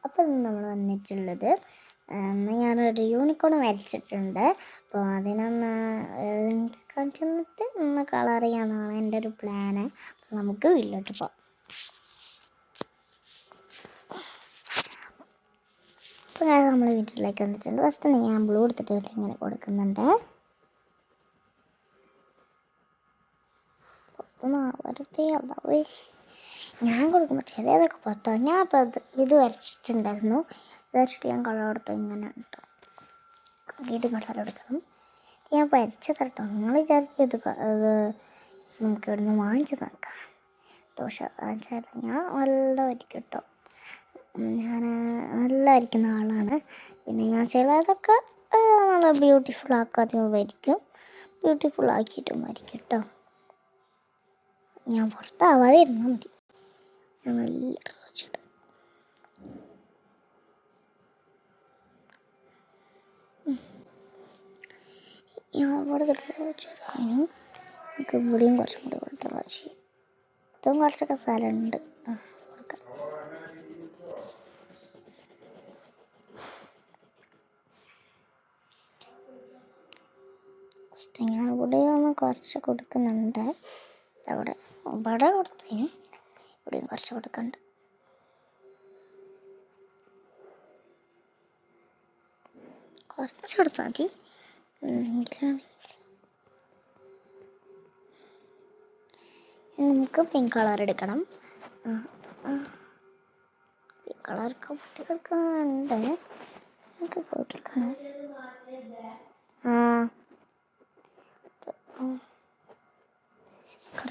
അപ്പോൾ നമ്മൾ വന്നിട്ടുള്ളത് ഞാനൊരു യൂണിക്കോൺ വരച്ചിട്ടുണ്ട്. അപ്പോൾ അതിനൊന്ന് കാണിച്ചു തന്നിട്ട് ഒന്ന് കളർ ചെയ്യാമെന്നാണ് എൻ്റെ ഒരു പ്ലാന്. അപ്പോൾ നമുക്ക് വീട്ടിലോട്ട് പോകാം. അപ്പോൾ നമ്മൾ വീട്ടിലേക്ക് വന്നിട്ടുണ്ട്. ഫസ്റ്റ് ഞാൻ ബ്ലൂ എടുത്തിട്ട് ഇങ്ങനെ കൊടുക്കുന്നുണ്ട്. വെറുതെ അതാവേ ഞാൻ കൊടുക്കുമ്പോൾ ചിലതൊക്കെ പത്താം. ഞാൻ ഇപ്പോൾ ഇത് വരച്ചിട്ടുണ്ടായിരുന്നു. ഇത് വരച്ചിട്ട് ഞാൻ കളർ കൊടുത്തു. ഇങ്ങനെ കേട്ടോ, ഇത് കളർ എടുക്കണം. ഞാൻ വരച്ചത് കേട്ടോ. നിങ്ങൾ വിചാരിക്കും ഇത് നമുക്ക് ഇവിടുന്ന് വാങ്ങിച്ച് നോക്കാം. ദോശ വാങ്ങിച്ചാൽ ഞാൻ നല്ല വരയ്ക്കും കേട്ടോ. ഞാൻ നല്ല വരയ്ക്കുന്ന ആളാണ്. പിന്നെ ഞാൻ ചിലതൊക്കെ നല്ല ബ്യൂട്ടിഫുൾ ആക്കാതെ വരയ്ക്കും, ബ്യൂട്ടിഫുൾ ആക്കിയിട്ടും വരയ്ക്കും കേട്ടോ. ഞാൻ പുറത്താവാതെ ഇരുന്നാൽ മതി. ഞാൻ നല്ല റോച്ചിട്ട് ഞാൻ ഇവിടെ റോച്ച് എടുക്കാനും നമുക്ക് ഇവിടെയും കുറച്ചും കൂടി കൊടുത്ത റോച്ച്. ഇതും കുറച്ചൊക്കെ സ്ഥലമുണ്ട് കൊടുക്കാം. ഫസ്റ്റ് ഞാൻ ഇവിടെ ഒന്ന് കുറച്ച് കൊടുക്കുന്നുണ്ട്. അവിടെ ഇവിടെ കൊടുത്തതിനും ഇവിടെയും കുറച്ച് കൊടുക്കുന്നുണ്ട്. കുറച്ച് കൊടുത്താൽ മതി. നമുക്ക് പിങ്ക് കളർ എടുക്കണം. പിങ്ക് കളറൊക്കെ കുട്ടികൾക്കുണ്ട്, നമുക്ക് പോയിട്ടെടുക്കണം.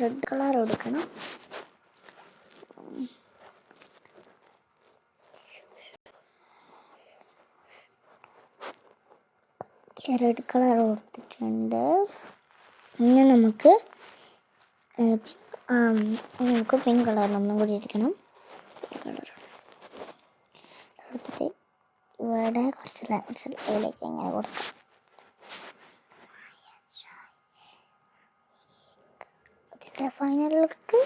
റെഡ് കളർ എടുക്കണം. റെഡ് കളർ കൊടുത്തിട്ടുണ്ട്. ഇനി നമുക്ക് പിങ്ക് കളർ ഒന്നും കൂടി എടുക്കണം. പിങ്ക് കളർ എടുത്തിട്ട് ഇവിടെ കുറച്ച് ലൈൻസിലേക്ക് ഇങ്ങനെ കൊടുക്കാം. അതിൻ്റെ ഫൈനലിലേക്ക്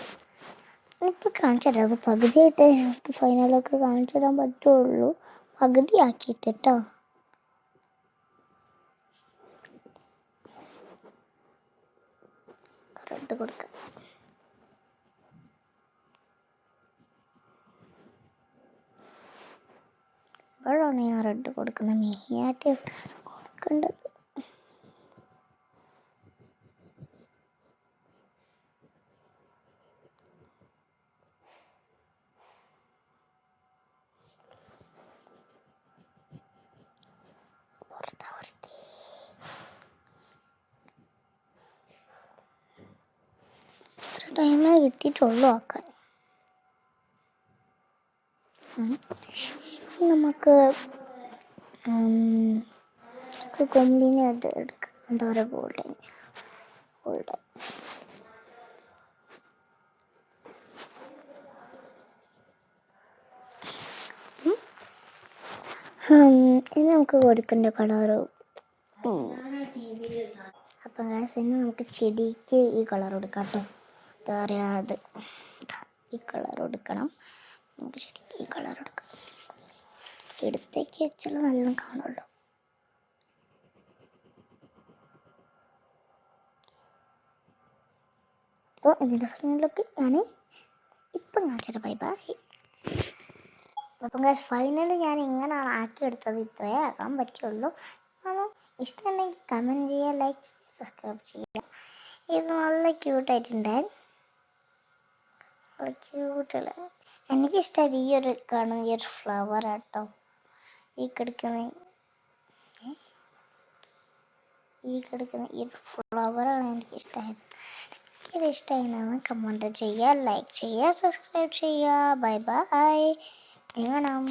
ഇപ്പോൾ കാണിച്ചു തരാം. അത് പകുതിയായിട്ട് എനിക്ക് ഫൈനലൊക്കെ കാണിച്ചു തരാൻ പറ്റുള്ളൂ. പകുതി ആക്കിയിട്ട് കേട്ടോ. റെഡ് കൊടുക്കാം. ഇപ്പോഴാണ് ഞാൻ റെഡ് കൊടുക്കുന്നത്. മെയിനായിട്ട് കൊടുക്കേണ്ടത് ടൈമേ കിട്ടിയിട്ടുള്ളൂ ആക്കാൻ. നമുക്ക് കൊമ്പിനെ അത് എടുക്കാം. എന്താ പറയുക, ഗോൾഡൻ ഇനി നമുക്ക് കൊടുക്കേണ്ട കളറ്. അപ്പം ഇനി നമുക്ക് ചെടിക്ക് ഈ കളർ കൊടുക്കാം കേട്ടോ. എന്താ പറയുക, അത് ഈ കളർ കൊടുക്കണം. നമുക്ക് ചെടിക്ക് ഈ കളർ കൊടുക്കാം. എടുത്തേക്ക് വെച്ചാൽ നല്ലോണം കാണുമല്ലോ. അപ്പോൾ ഇതിൻ്റെ ഫൈനലൊക്കെ ഞാൻ ഇപ്പം കാണിച്ചിട്ട് ബൈ ബൈ. അപ്പം ഫൈനൽ ഞാൻ ഇങ്ങനെയാണ് ആക്കിയെടുത്തത്. ഇത്രയേ ആക്കാൻ പറ്റുള്ളൂ. അപ്പോൾ ഇഷ്ടമുണ്ടെങ്കിൽ കമൻറ്റ് ചെയ്യുക, ലൈക്ക് ചെയ്യുക, സബ്സ്ക്രൈബ് ചെയ്യുക. ഇത് നല്ല ക്യൂട്ടായിട്ടുണ്ട്. ക്യൂട്ടുള്ള എനിക്കിഷ്ടമായത് ഈ ഒരു കാണുന്ന ഈ ഒരു ഫ്ലവർ ആട്ടോ. ഈ കിടക്കുന്ന ഈ ഒരു ഫ്ലവറാണ് എനിക്കിഷ്ടമായത്. എനിക്കത് ഇഷ്ടമായിരുന്നു. കമൻറ്റ് ചെയ്യുക, ലൈക്ക് ചെയ്യുക, സബ്സ്ക്രൈബ് ചെയ്യുക. Bye bye. കാണാം.